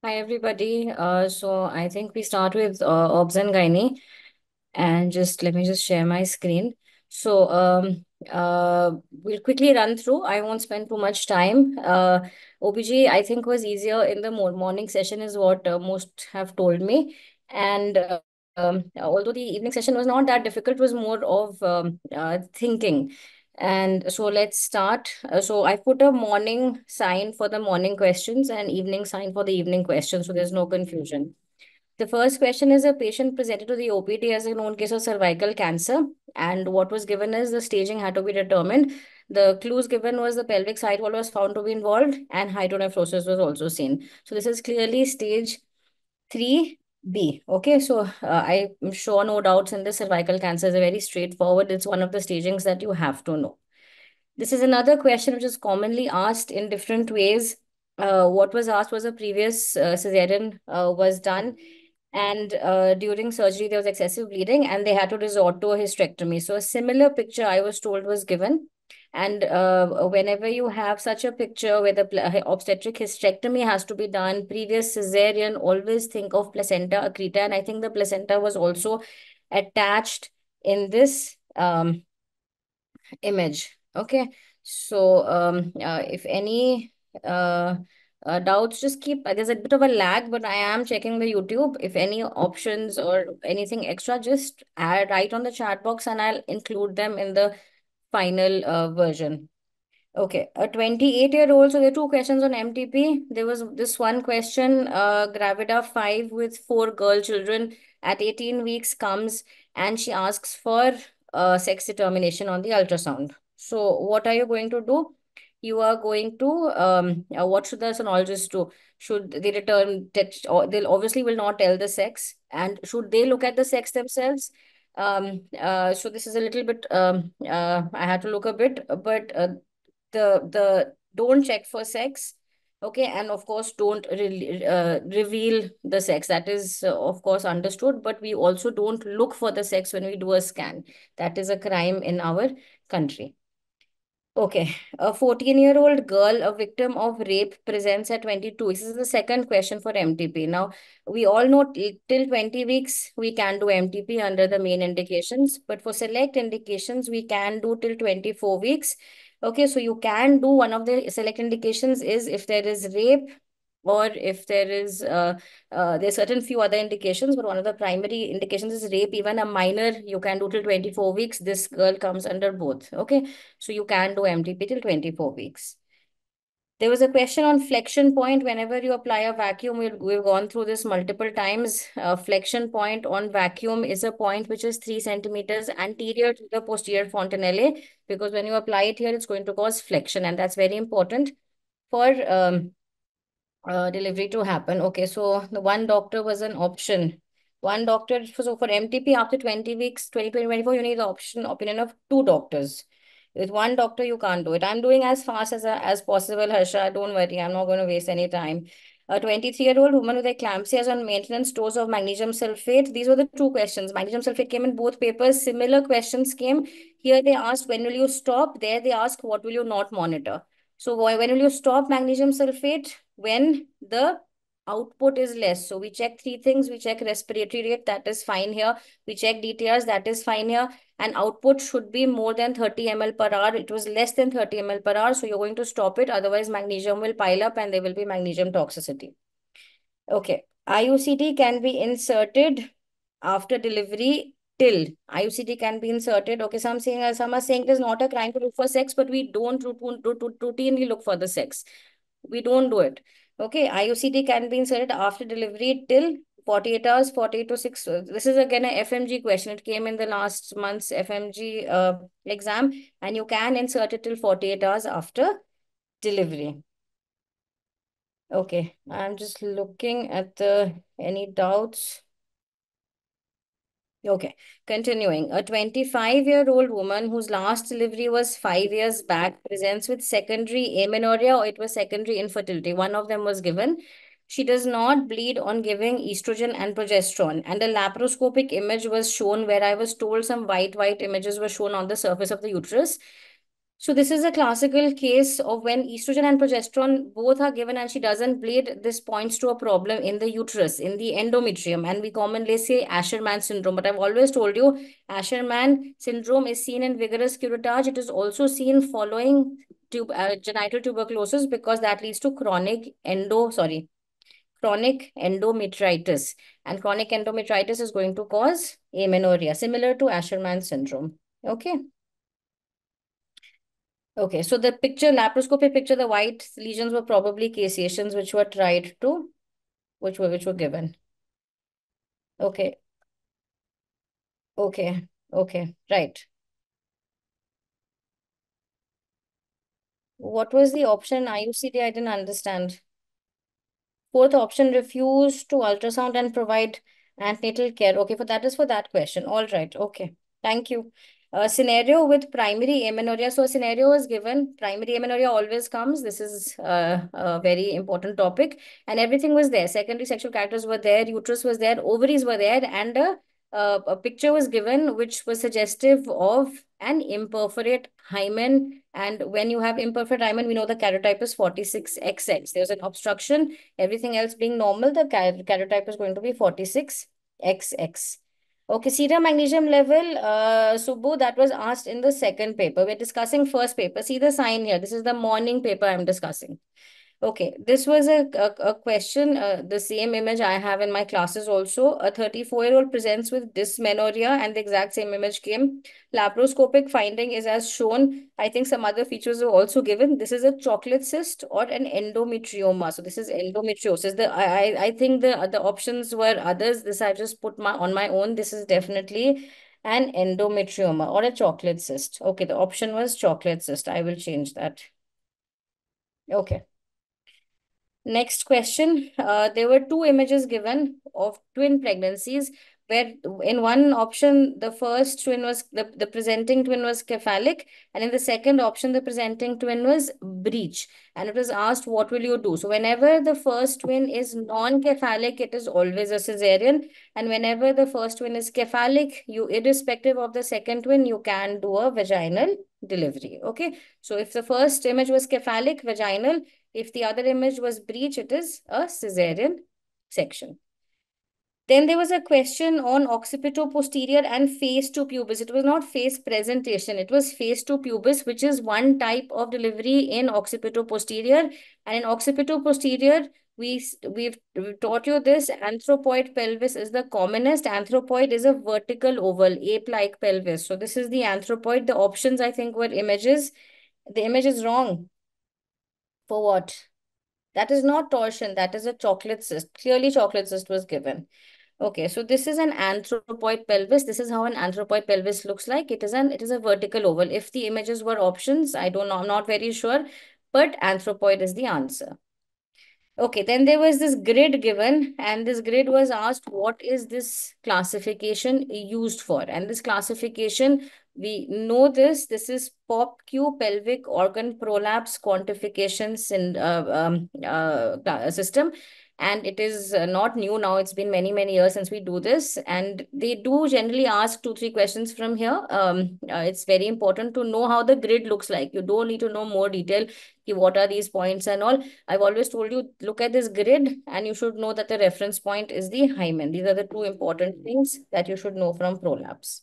Hi everybody. So I think we start with obs and gynae, and just let me just share my screen. So we'll quickly run through. I won't spend too much time. OBG I think was easier in the morning session is what most have told me, and although the evening session was not that difficult, was more of thinking. And so let's start. So I put a morning sign for the morning questions and evening sign for the evening questions, so there's no confusion. The first question is a patient presented to the OPD as a known case of cervical cancer, and what was given is the staging had to be determined. The clues given was the pelvic side wall was found to be involved, and hydronephrosis was also seen. So this is clearly stage 3B. Okay, so I'm sure no doubts in this. Cervical cancer is a very straightforward. It's one of the stagings that you have to know. This is another question which is commonly asked in different ways. What was asked was a previous cesarean was done, and during surgery there was excessive bleeding, and they had to resort to a hysterectomy. So a similar picture I was told was given, and whenever you have such a picture where the obstetric hysterectomy has to be done, previous cesarean, always think of placenta accreta, and I think the placenta was also attached in this image. Okay. So if any doubts, just keep, there's a bit of a lag, but I am checking the YouTube. If any options or anything extra, just add, write on the chat box and I'll include them in the final version. Okay, a 28-year-old. So there are two questions on MTP. There was this one question, Gravida 5 with 4 girl children at 18 weeks comes and she asks for sex determination on the ultrasound. So what are you going to do? You are going to, what should the sonologist do? Should they return, or they'll obviously will not tell the sex. And should they look at the sex themselves? So this is a little bit, I had to look a bit, but the don't check for sex. Okay, and of course don't reveal the sex. That is of course understood, but we also don't look for the sex when we do a scan. That is a crime in our country. Okay, a 14-year-old girl, a victim of rape, presents at 22. This is the second question for MTP. Now, we all know till 20 weeks, we can do MTP under the main indications, but for select indications, we can do till 24 weeks. Okay, so you can do, one of the select indications is if there is rape, or if there is there's certain few other indications, but one of the primary indications is rape. Even a minor you can do till 24 weeks. This girl comes under both. Okay, so you can do MTP till 24 weeks. There was a question on flexion point. Whenever you apply a vacuum, we've gone through this multiple times. Flexion point on vacuum is a point which is 3 centimeters anterior to the posterior fontanelle, because when you apply it here, it's going to cause flexion, and that's very important for delivery to happen. Okay, so the one doctor was an option. One doctor, so for MTP after 20 weeks, 24, you need the opinion of two doctors. With one doctor, you can't do it. I'm doing as fast as possible, Harsha. Don't worry, I'm not going to waste any time. A 23-year-old woman with eclampsia is on maintenance dose of magnesium sulfate. These were the two questions. Magnesium sulfate came in both papers. Similar questions came. Here they asked, when will you stop? There they ask, what will you not monitor? So when will you stop magnesium sulfate? When the output is less. So we check three things. We check respiratory rate, that is fine here. We check DTRs, that is fine here. And output should be more than 30 ml per hour. It was less than 30 ml per hour. So you're going to stop it. Otherwise, magnesium will pile up and there will be magnesium toxicity. Okay. IUCD can be inserted after delivery till. IUCD can be inserted. Okay, some are saying it is not a crime to look for sex, but we don't routinely look for the sex. We don't do it. Okay, IUCD can be inserted after delivery till 48 hours, 48 to 6. This is again a FMG question. It came in the last month's FMG exam, and you can insert it till 48 hours after delivery. Okay, I'm just looking at the any doubts. Okay, continuing. A 25-year-old woman whose last delivery was 5 years back presents with secondary amenorrhea, or it was secondary infertility. One of them was given. She does not bleed on giving estrogen and progesterone. And a laparoscopic image was shown where I was told some white images were shown on the surface of the uterus. So this is a classical case of when estrogen and progesterone both are given and she doesn't bleed. This points to a problem in the uterus, in the endometrium, and we commonly say Asherman syndrome. But I've always told you, Asherman syndrome is seen in vigorous curettage. It is also seen following genital tuberculosis because that leads to chronic endometritis, and chronic endometritis is going to cause amenorrhea, similar to Asherman syndrome. Okay. Okay, so the picture, laparoscopic picture, the white lesions were probably caseations which were tried to, which were given. Okay, okay, okay, right. What was the option IUCD? I didn't understand. Fourth option, refuse to ultrasound and provide antenatal care. Okay, for that is for that question. All right. Okay. Thank you. Scenario with primary amenorrhea. So a scenario is given. Primary amenorrhea always comes. This is a very important topic. And everything was there. Secondary sexual characters were there. Uterus was there. Ovaries were there. And a picture was given which was suggestive of an imperforate hymen. And when you have imperforate hymen, we know the karyotype is 46XX. There's an obstruction. Everything else being normal, the karyotype is going to be 46XX. Okay, serum magnesium level, Subbu, that was asked in the second paper. We're discussing first paper. See the sign here. This is the morning paper I'm discussing. Okay, this was a question, the same image I have in my classes also. A 34-year-old presents with dysmenorrhea and the exact same image came. Laparoscopic finding is as shown. I think some other features are also given. This is a chocolate cyst or an endometrioma. So this is endometriosis. I think the options were others. This I just put on my own. This is definitely an endometrioma or a chocolate cyst. Okay, the option was chocolate cyst. I will change that. Okay. Next question. There were two images given of twin pregnancies where in one option, the first twin was, the presenting twin was cephalic, and in the second option, the presenting twin was breech. And it was asked, what will you do? So whenever the first twin is non-cephalic, it is always a cesarean. And whenever the first twin is cephalic, you, irrespective of the second twin, you can do a vaginal delivery. Okay. So if the first image was cephalic, vaginal, if the other image was breech, it is a cesarean section. Then there was a question on occipito-posterior and face to pubis. It was not face presentation. It was face to pubis, which is one type of delivery in occipito-posterior. And in occipito-posterior, we've taught you this. Anthropoid pelvis is the commonest. Anthropoid is a vertical oval, ape-like pelvis. So this is the anthropoid. The options, I think, were images. The image is wrong. For what? That is not torsion. That is a chocolate cyst. Clearly, chocolate cyst was given. Okay, so this is an anthropoid pelvis. This is how an anthropoid pelvis looks like. It is a vertical oval. If the images were options, I don't know. I'm not very sure, but anthropoid is the answer. Okay, then there was this grid given, and this grid was asked, what is this classification used for? And this classification, we know this. This is POPQ, pelvic organ prolapse quantification system. And it is not new now. It's been many, many years since we do this. And they do generally ask 2, 3 questions from here. It's very important to know how the grid looks like. You don't need to know more detail. What are these points and all. I've always told you, look at this grid and you should know that the reference point is the hymen. These are the two important things that you should know from prolapse.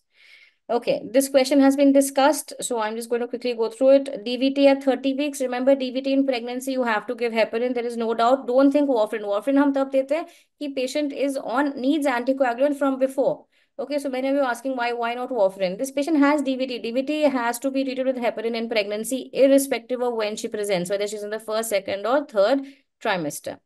Okay, this question has been discussed, so I'm just going to quickly go through it. DVT at 30 weeks. Remember, DVT in pregnancy, you have to give heparin. There is no doubt. Don't think warfarin. Warfarin हम तब देते हैं कि patient is on, needs anticoagulant from before. Okay, so many of you are asking why not warfarin? This patient has DVT. DVT has to be treated with heparin in pregnancy, irrespective of when she presents, whether she's in the first, second, or third trimester.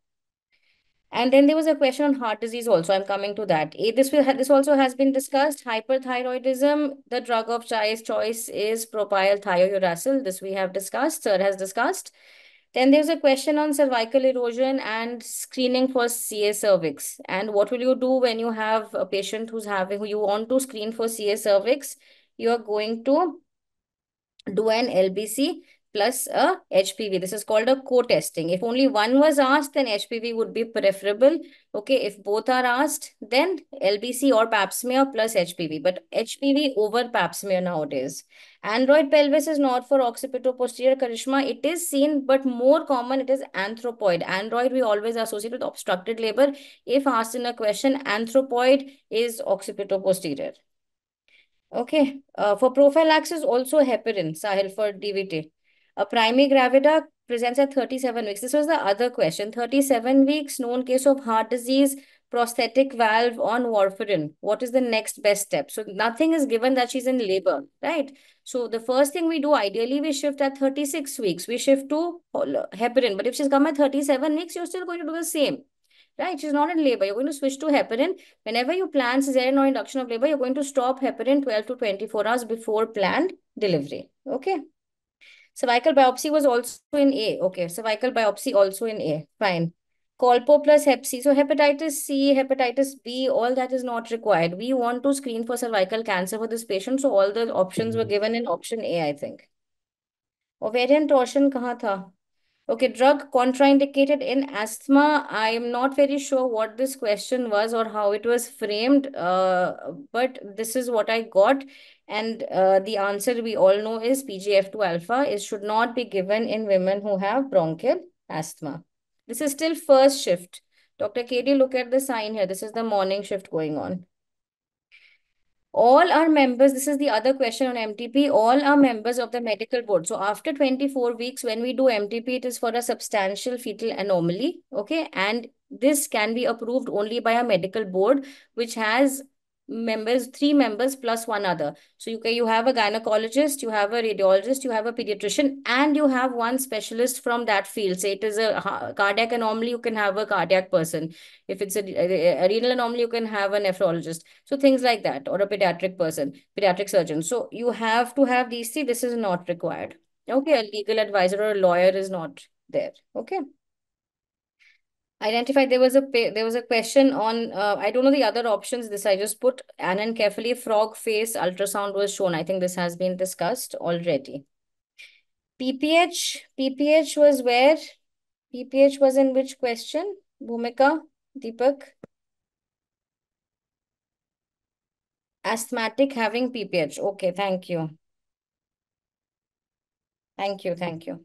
And then there was a question on heart disease also. I'm coming to that. This also has been discussed. Hyperthyroidism, the drug of choice is propyl thiouracil. This we have discussed. Sir has discussed. Then there's a question on cervical erosion and screening for CA cervix. And what will you do when you have a patient who you want to screen for CA cervix? You are going to do an LBC. plus a HPV. This is called a co-testing. If only one was asked, then HPV would be preferable. Okay, if both are asked, then LBC or pap smear plus HPV, but HPV over pap smear nowadays. Android pelvis is not for occipito-posterior, Karishma. It is seen, but more common it is anthropoid. Android we always associate with obstructed labor. If asked in a question, anthropoid is occipito-posterior. Okay. For prophylaxis, also heparin, Sahil, for DVT. A primigravida presents at 37 weeks. This was the other question. 37 weeks, known case of heart disease, prosthetic valve on warfarin. What is the next best step? So nothing is given that she's in labor, right? So the first thing we do, ideally, we shift at 36 weeks. We shift to heparin. But if she's come at 37 weeks, you're still going to do the same. Right? She's not in labor. You're going to switch to heparin. Whenever you plan cesarean or induction of labor, you're going to stop heparin 12 to 24 hours before planned delivery. Okay. Cervical biopsy was also in A. Okay. Cervical biopsy also in A. Fine. Colpo plus Hep C. So hepatitis C, hepatitis B, all that is not required. We want to screen for cervical cancer for this patient. So all the options were given in option A, I think. Ovarian torsion kahan tha? Okay, drug contraindicated in asthma. I am not very sure what this question was or how it was framed, but this is what I got. And the answer we all know is PGF2 alpha. It should not be given in women who have bronchial asthma. This is still first shift. Dr. KD, look at the sign here. This is the morning shift going on. All are members, this is the other question on MTP, all are members of the medical board. So after 24 weeks, when we do MTP, it is for a substantial fetal anomaly, okay? And this can be approved only by a medical board, which has members, 3 members plus one other. So you have a gynecologist, you have a radiologist, you have a pediatrician, and you have one specialist from that field. Say it is a cardiac anomaly, you can have a cardiac person. If it's a renal anomaly, you can have a nephrologist. So things like that, or a pediatric person, pediatric surgeon. So you have to have these three. This is not required. Okay, a legal advisor or a lawyer is not there. Okay. Identify. There was a question on I don't know the other options. This I just put anencephaly, frog face, ultrasound was shown. I think this has been discussed already. PPH was where? PPH was in which question? Bhumika, Deepak? Asthmatic having PPH. Okay, thank you. Thank you, thank you.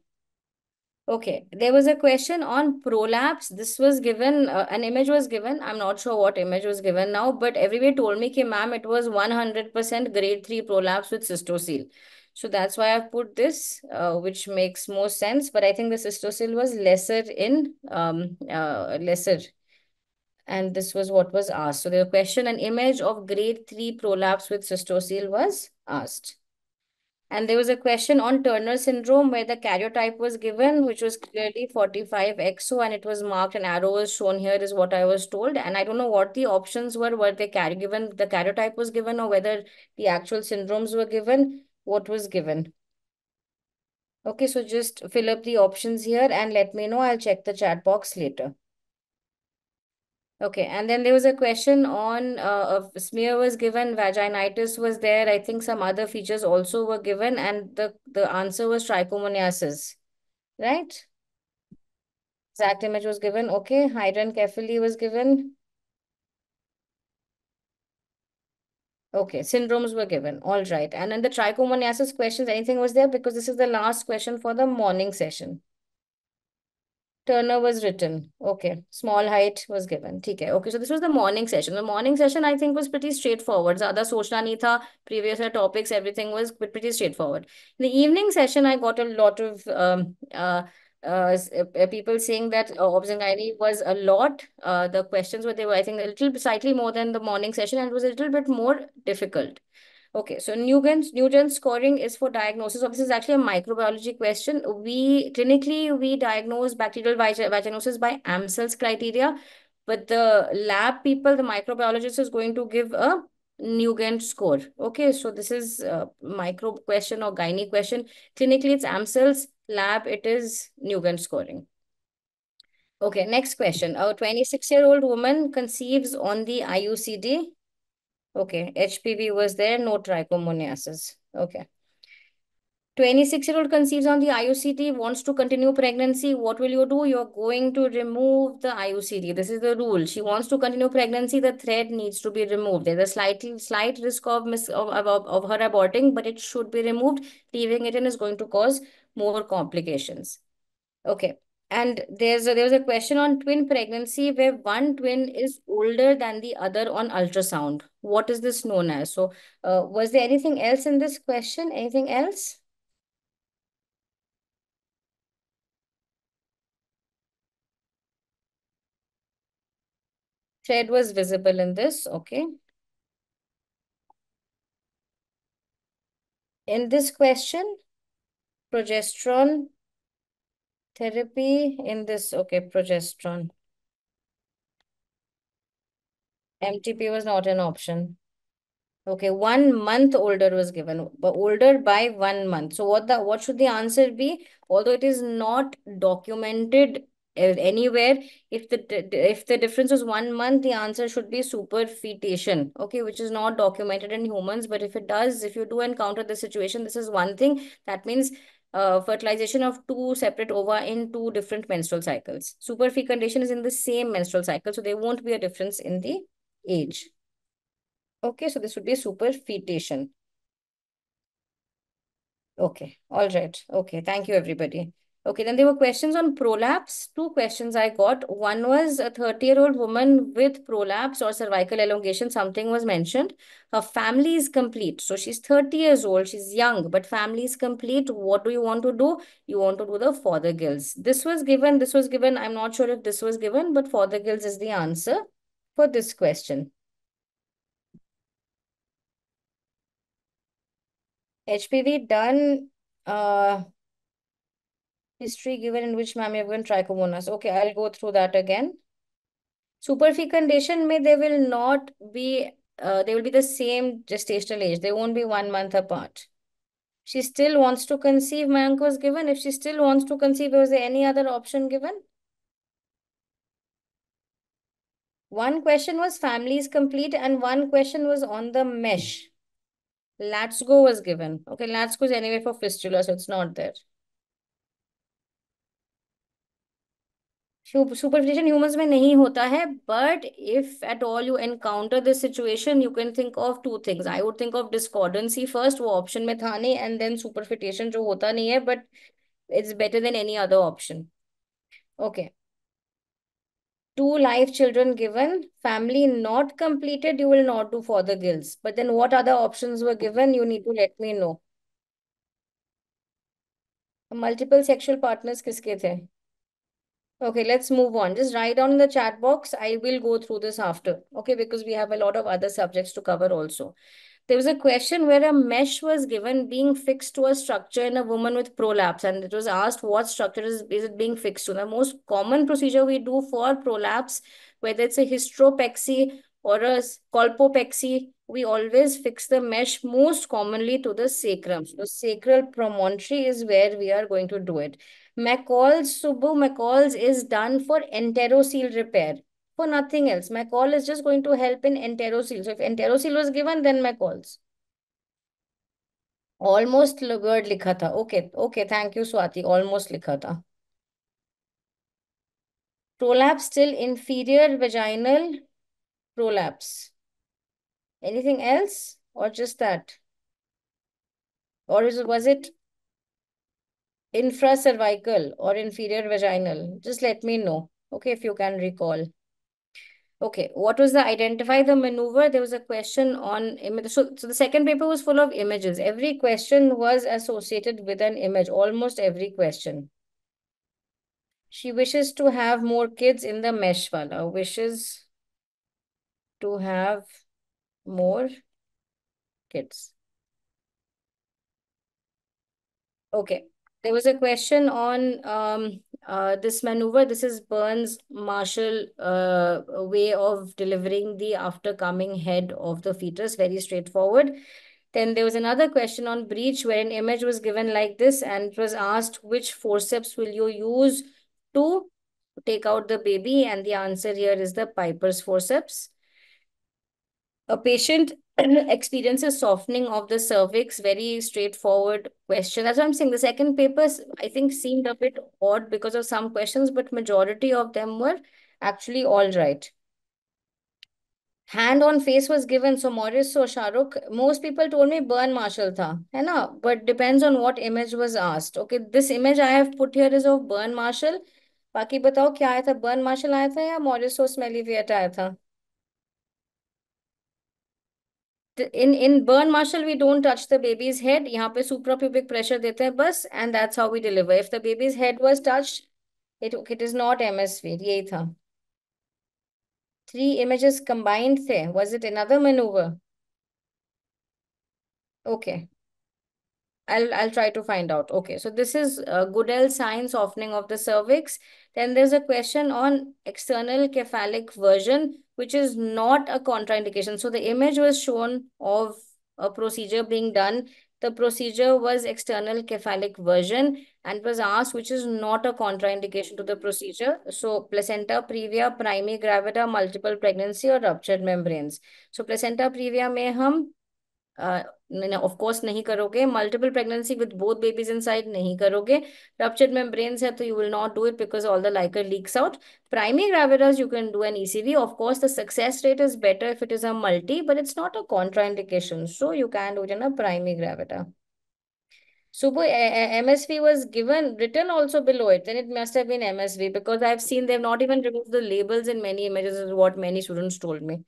Okay, there was a question on prolapse. This was given, an image was given. I'm not sure what image was given now, but everybody told me, ma'am, it was 100% grade 3 prolapse with cystocele. So that's why I've put this, which makes more sense. But I think the cystocele was lesser. And this was what was asked. So the question, an image of grade 3 prolapse with cystocele was asked. And there was a question on Turner syndrome where the karyotype was given, which was clearly 45XO, and it was marked, an arrow was shown here is what I was told. And I don't know what the options were they given, the karyotype was given, or whether the actual syndromes were given, what was given. Okay, so just fill up the options here and let me know. I'll check the chat box later. Okay, and then there was a question on a smear was given, vaginitis was there. I think some other features also were given, and the answer was trichomoniasis, right? Exact image was given. Okay, hydrancephaly was given. Okay, syndromes were given. All right, and then the trichomoniasis questions, anything was there? Because this is the last question for the morning session. Turner was written. Okay. Small height was given. Okay. Okay. So this was the morning session. The morning session, I think, was pretty straightforward. Zyada sochna nahi tha. Previous year topics, everything was pretty straightforward. In the evening session, I got a lot of people saying that obs-and-gynae was a lot. The questions were, they were, I think, a little slightly more than the morning session, and it was a little bit more difficult. Okay, so Nugent scoring is for diagnosis. So this is actually a microbiology question. We diagnose bacterial vaginosis by Amsel's criteria, but the lab people, the microbiologist is going to give a Nugent score. Okay, so this is a micro question or gynae question. Clinically, it's Amsel's, lab, it is Nugent scoring. Okay, next question. A 26-year-old woman conceives on the IUCD. Okay, HPV was there, no trichomoniasis. Okay. 26-year-old conceives on the IUCD, wants to continue pregnancy. What will you do? You're going to remove the IUCD. This is the rule. She wants to continue pregnancy. The thread needs to be removed. There's a slight risk of her aborting, but it should be removed. Leaving it in is going to cause more complications. Okay. And there was a question on twin pregnancy where one twin is older than the other on ultrasound. What is this known as? So, was there anything else in this question? Anything else? Thread was visible in this. Okay. In this question, progesterone therapy in this. Okay, progesterone. MTP was not an option. Okay, 1 month older was given, but older by 1 month. So what should the answer be? Although it is not documented anywhere, if the difference is 1 month, the answer should be superfetation. Okay, which is not documented in humans, but if you do encounter the situation, this is one thing. That means fertilization of two separate ova in two different menstrual cycles. Superfecundation is in the same menstrual cycle, so there won't be a difference in the age. Okay, so this would be superfetation. Okay, all right. Okay, thank you, everybody. Okay, then there were questions on prolapse. Two questions I got. One was a 30-year-old woman with prolapse or cervical elongation, something was mentioned. Her family is complete. So she's 30 years old, she's young, but family is complete. What do you want to do? You want to do the Fothergill's. This was given. I'm not sure if this was given, but Fothergill's is the answer for this question. HPV done. History given in which ma'am you have given trichomonas. Okay, I'll go through that again. Superfecundation may they will not be they will be the same gestational age. They won't be 1 month apart. She still wants to conceive, Mayank was given. If she still wants to conceive, was there any other option given? One question was family is complete and one question was on the mesh. Let's go was given. Okay, let's go is anyway for fistula, so it's not there. Superficial humans में नहीं होता है but if at all you encounter this situation you can think of two things I would think of discordancy first वो option में था नहीं and then सुपरफिटेशन जो होता नहीं है but it's better than any other option okay two live children given family not completed you will not do for the gills but then what other options were given you need to let me know multiple sexual partners किसके थे Okay, let's move on. Just write down in the chat box. I will go through this after. Okay, because we have a lot of other subjects to cover also. There was a question where a mesh was given being fixed to a structure in a woman with prolapse, and it was asked what structure is it being fixed to. The most common procedure we do for prolapse, whether it's a hysteropexy or a colpopexy, we always fix the mesh most commonly to the sacrum. So sacral promontory is where we are going to do it. McCall's, Subbu McCall's is done for enterocele repair. For nothing else. McCall is just going to help in enterocele. So if enterocele was given, then McCall's. Almost word लिखा था. Okay, okay. Thank you, Swati. Almost लिखा था. Prolapse still inferior vaginal prolapse. Anything else or just that? Or was it infracervical or inferior vaginal? Just let me know. Okay, if you can recall. Okay, what was the identify the maneuver? There was a question on image. So the second paper was full of images. Every question was associated with an image, almost every question. She wishes to have more kids in the mesh wala. Wishes to have more kids. Okay. There was a question on this maneuver. This is Burns Marshall way of delivering the after coming head of the fetus. Very straightforward. Then there was another question on breech where an image was given like this and it was asked which forceps will you use to take out the baby, and the answer here is the Piper's forceps. A patient experiences softening of the cervix. Very straightforward question. That's what I'm saying. The second papers, I think, seemed a bit odd because of some questions, but majority of them were actually all right. Hand on face was given. So Morris or Shahrukh, most people told me burn Marshall tha, है ना? But depends on what image was asked. Okay, this image I have put here is of burn Marshall. बाकी बताओ क्या आया था? Burn martial आया था या मॉरिस और स्मेली वियट आया था? In burn marshal we don't touch the baby's head. यहाँ पे suprapubic pressure देते हैं बस, and that's how we deliver. If the baby's head was touched, it is not MSV. यही था. Three images combined थे. Was it another maneuver? Okay. I'll try to find out. Okay, so this is Goodell sign softening of the cervix. Then there's a question on external cephalic version, which is not a contraindication. So the image was shown of a procedure being done. The procedure was external cephalic version and was asked, which is not a contraindication to the procedure. So placenta previa, primary gravida, multiple pregnancy or ruptured membranes. So placenta previa में हम of course नहीं करोगे. Multiple pregnancy with both babies inside नहीं करोगे. Ruptured membranes है तो you will not do it because all the liquor leaks out. Primary gravidas you can do an ECV. Of course the success rate is better if it is a multi, but it's not a contraindication, so you can do it in a primary gravida. Subbu, MSV was given, written also below it. Then it must have been MSV because I've seen they've not even removed the labels in many images, is what many students told me.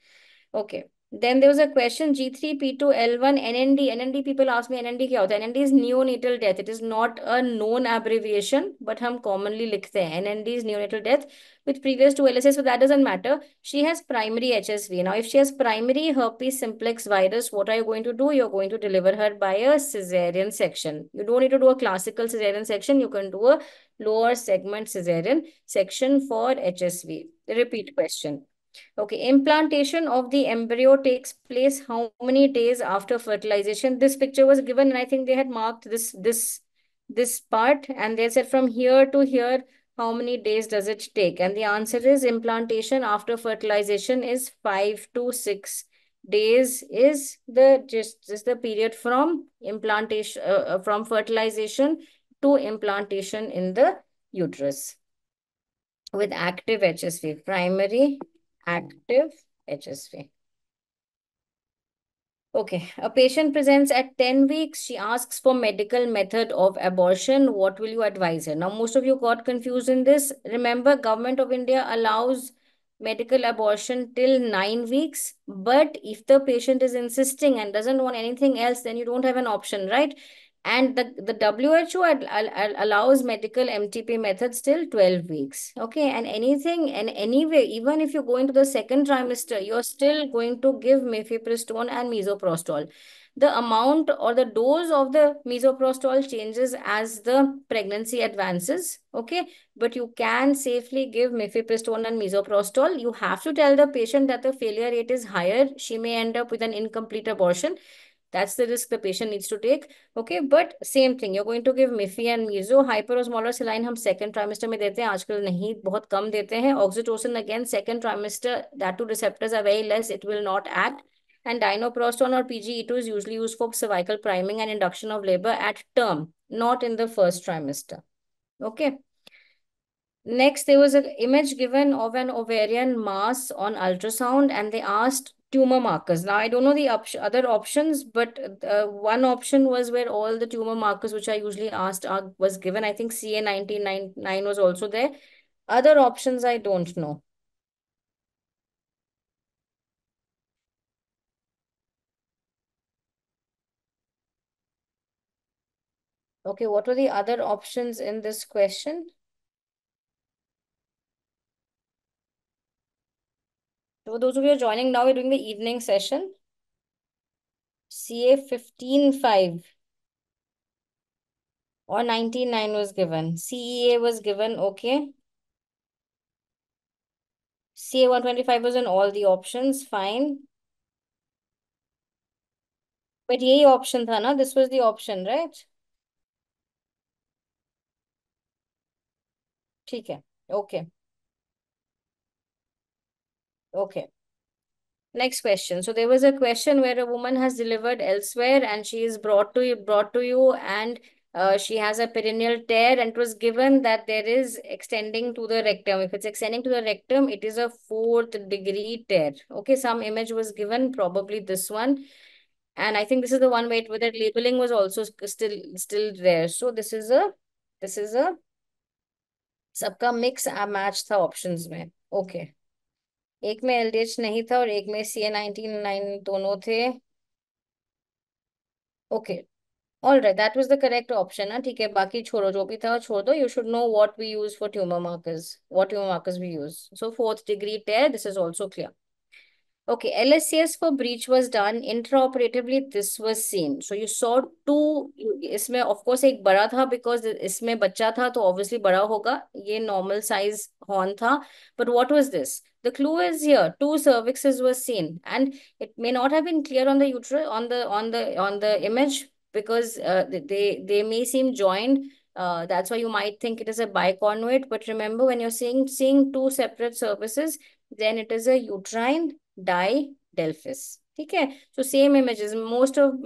Okay. Then there was a question G3P2 L1 NND. NND, people ask me NND क्या होता है? NND is neonatal death. It is not a known abbreviation, but हम commonly लिखते हैं. NND is neonatal death with previous two LSS, so that doesn't matter. She has primary HSV. Now, if she has primary herpes simplex virus, what are you going to do? You're going to deliver her by a cesarean section. You don't need to do a classical cesarean section. You can do a lower segment cesarean section for HSV. Repeat question. Okay, implantation of the embryo takes place how many days after fertilization? This picture was given, and I think they had marked this part, and they said from here to here, how many days does it take? And the answer is implantation after fertilization is 5 to 6 days is the period from implantation from fertilization to implantation in the uterus with active HSV, primary active HSV. Okay, a patient presents at 10 weeks. She asks for medical method of abortion. What will you advise her? Now, most of you got confused in this. Remember, Government of India allows medical abortion till 9 weeks. But if the patient is insisting and doesn't want anything else, then you don't have an option, right? And the WHO allows medical MTP methods till 12 weeks. Okay. And anything and anyway, even if you go into the second trimester, you're still going to give mifepristone and misoprostol. The amount or the dose of the misoprostol changes as the pregnancy advances. Okay. But you can safely give mifepristone and misoprostol. You have to tell the patient that the failure rate is higher. She may end up with an incomplete abortion. That's the risk the patient needs to take. Okay, but same thing. You're going to give Mifi and Mizo. Hyperosmolar saline हम second trimester में देते हैं. आजकल नहीं, बहुत कम देते हैं. Oxytocin again second trimester. That two receptors are very less. It will not act. And dinoprostone or PGE2 is usually used for cervical priming and induction of labor at term, not in the first trimester. Okay. Next, there was an image given of an ovarian mass on ultrasound, and they asked tumor markers. Now, I don't know the other options, but one option was where all the tumor markers, which I usually asked, was given. I think CA1999 was also there. Other options, I don't know. Okay, what were the other options in this question? So those of you who are joining now, we're doing the evening session. CA 15.5 or 19.9 was given. CEA was given, okay. CA 125 was in all the options, fine. But यही option था ना? This was the option, right? ठीक है, okay, okay. Next question. So there was a question where a woman has delivered elsewhere and she is brought to you, and she has a perineal tear, and it was given that there is extending to the rectum. If it's extending to the rectum, it is a fourth degree tear. Okay, some image was given, probably this one. And I think this is the one where the labeling was also still there. So this is a सबका mix match था options में. Okay, एक में LDH नहीं था और एक में CA 19 9 दोनों थे. Okay, all right, that was the correct option. है ठीक है, बाकी छोड़ो, जो भी था छोड़ दो. You should know what we use for tumour markers, what tumour markers we use. So fourth degree tear, this is also clear. Okay, LSCS for breach was done intraoperatively. This was seen. So you saw two. इसमें of course एक बड़ा था because इसमें बच्चा था तो obviously बड़ा होगा. ये normal size horn था. But what was this? The clue is here. Two cervixes were seen, and it may not have been clear on the uterus on the image because they may seem joined. That's why you might think it is a biconvoid. But remember, when you're seeing two separate cervices, then it is a uterine didelphys. ठीक है. So same images. Most of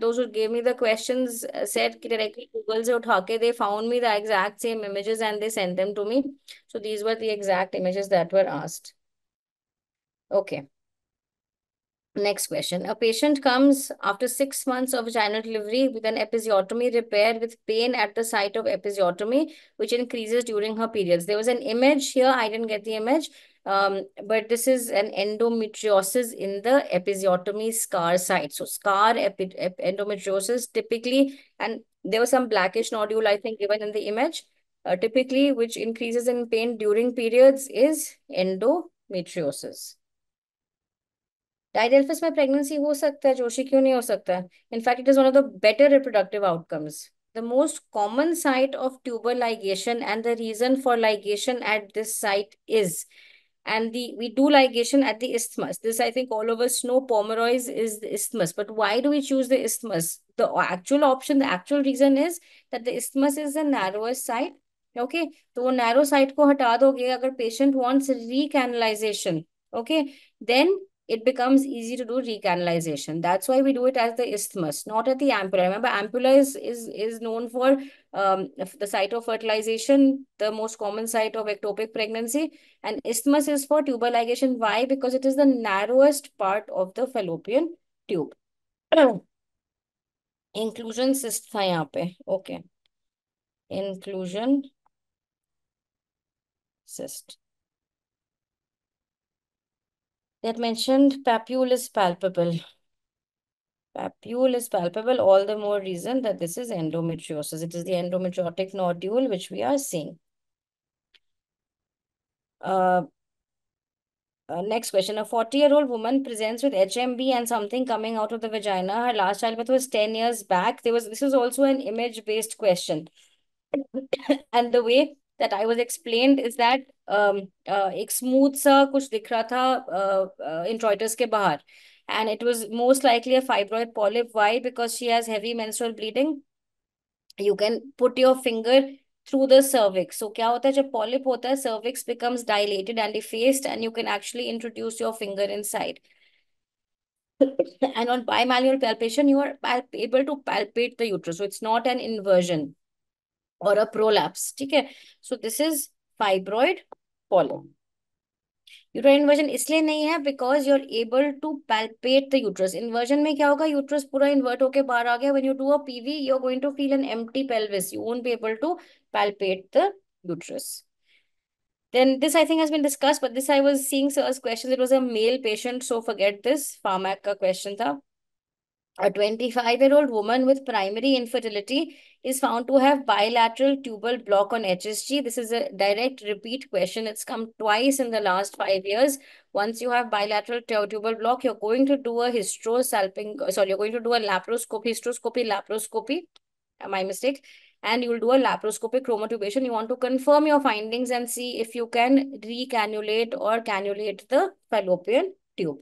those who gave me the questions said कि directly Google से उठा के they found me the exact same images and they sent them to me. So these were the exact images that were asked. Okay. Next question. A patient comes after 6 months of vaginal delivery with an episiotomy repair with pain at the site of episiotomy, which increases during her periods. There was an image here. I didn't get the image. But this is an endometriosis in the episiotomy scar site. So scar endometriosis typically, and there was some blackish nodule, I think, given in the image. Typically, which increases in pain during periods is endometriosis. डायडेल्फिस में pregnancy हो सकता है जोशी, क्यों नहीं हो सकता है? In fact it is one of the better reproductive outcomes. The most common site of tubal ligation and the reason for ligation at this site is, and we do ligation at the isthmus. This I think all of us know. Pomeroy's is the isthmus. But why do we choose the isthmus? The actual option, the actual reason is that the isthmus is the narrowest site. Okay, तो वो narrow site को हटा दोगे अगर patient wants recanalization. Okay, then it becomes easy to do recanalization. That's why we do it as the isthmus, not at the ampulla. Remember, ampulla is known for the site of fertilization, the most common site of ectopic pregnancy, and isthmus is for tubal ligation. Why? Because it is the narrowest part of the fallopian tube. Inclusion cyst था यहाँ पे. Okay, inclusion cyst. That mentioned papule is palpable. Papule is palpable, all the more reason that this is endometriosis. It is the endometriotic nodule which we are seeing. Uh, Next question. A 40-year-old woman presents with HMB and something coming out of the vagina. Her last childbirth was 10 years back. This was also an image-based question. And the way that I was explained is that एक smooth सा कुछ दिख रहा था introitus के बाहर. And it was most likely a fibroid polyp. Why? Because she has heavy menstrual bleeding. You can put your finger through the cervix. So क्या होता है जब polyp होता है, cervix becomes dilated and effaced, and you can actually introduce your finger inside. And on bimanual palpation, you are able to palpate the uterus. So it's not an inversion or a prolapse. ठीक है? So this is fibroid polyp. Uterine inversion इसलिए नहीं है because you are able to palpate the uterus. Inversion में क्या होगा, uterus पूरा invert होके बाहर आ गया. When you do a PV, you are going to feel an empty pelvis. You won't be able to palpate the uterus. Then this I think has been discussed, but this I was seeing sir's questions. It was a male patient, so forget this. Pharmac का question था. A 25-year-old woman with primary infertility is found to have bilateral tubal block on HSG. This is a direct repeat question. It's come twice in the last 5 years. Once you have bilateral tubal block, you're going to do a you're going to do a laparoscopy, my mistake. And you'll do a laparoscopic chromotubation. You want to confirm your findings and see if you can recannulate or cannulate the fallopian tube.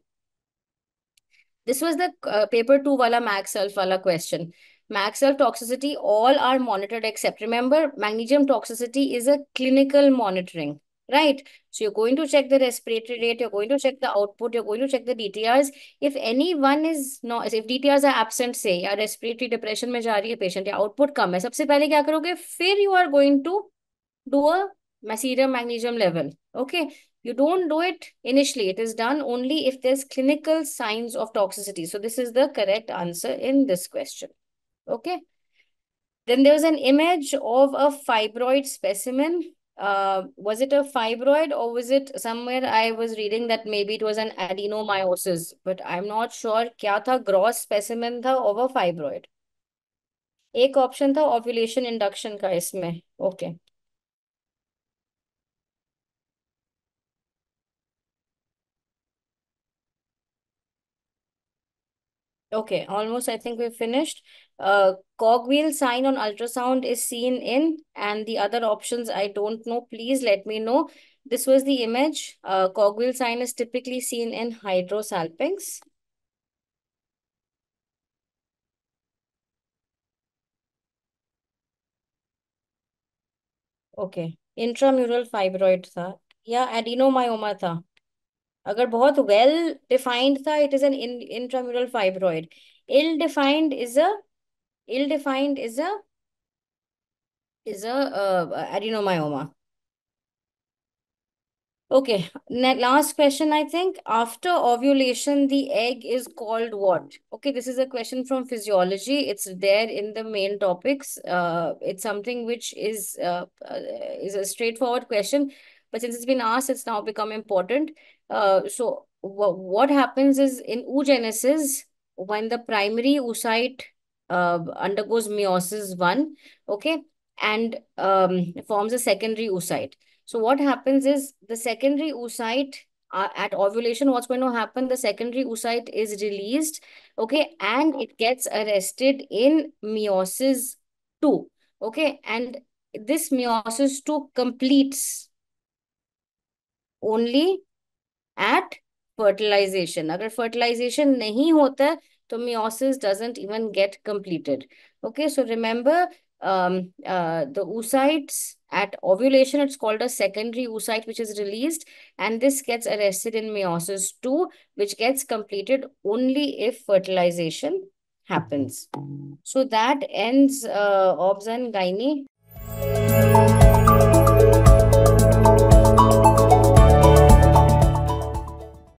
This was the paper 2 wala MagSelf wala question. MagSelf toxicity, all are monitored except, remember, magnesium toxicity is a clinical monitoring. right? So you're going to check the respiratory rate, you're going to check the output, you're going to check the DTRs. If any one is not, if DTRs are absent, say या respiratory depression में जा रही है patient या output कम है, सबसे पहले क्या करोगे? फिर you are going to do a serum magnesium level. Okay. You don't do it initially. It is done only if there's clinical signs of toxicity. So this is the correct answer in this question. Okay. Then there was an image of a fibroid specimen. Was it a fibroid or was it somewhere I was reading that maybe it was an adenomyosis, but I'm not sure. क्या था? Gross specimen था of a fibroid. एक option था ovulation induction का इसमें. Okay. Okay, almost I think we've finished. Cogwheel sign on ultrasound is seen in, and the other options I don't know. Please let me know. This was the image. Cogwheel sign is typically seen in hydrosalpinx. Okay, intramural fibroid था या adenomyoma था. अगर बहुत well defined था, it is an intramural fibroid. Ill defined is a ill defined is a adenomyoma. Okay, last question, I think. After ovulation, the egg is called what? Okay, this is a question from physiology. It's there in the main topics. It's something which is a straightforward question, but since it's been asked, it's now become important. So what happens is in oogenesis, when the primary oocyte undergoes meiosis one, okay, and forms a secondary oocyte. So what happens is the secondary oocyte at ovulation, what's going to happen? The secondary oocyte is released, okay, and it gets arrested in meiosis 2, okay, and this meiosis 2 completes only at fertilization. अगर fertilization नहीं होता है, तो meiosis doesn't even get completed. Okay, so remember the oocytes at ovulation, it's called a secondary oocyte which is released, and this gets arrested in meiosis 2, which gets completed only if fertilization happens. So that ends obs and gynae.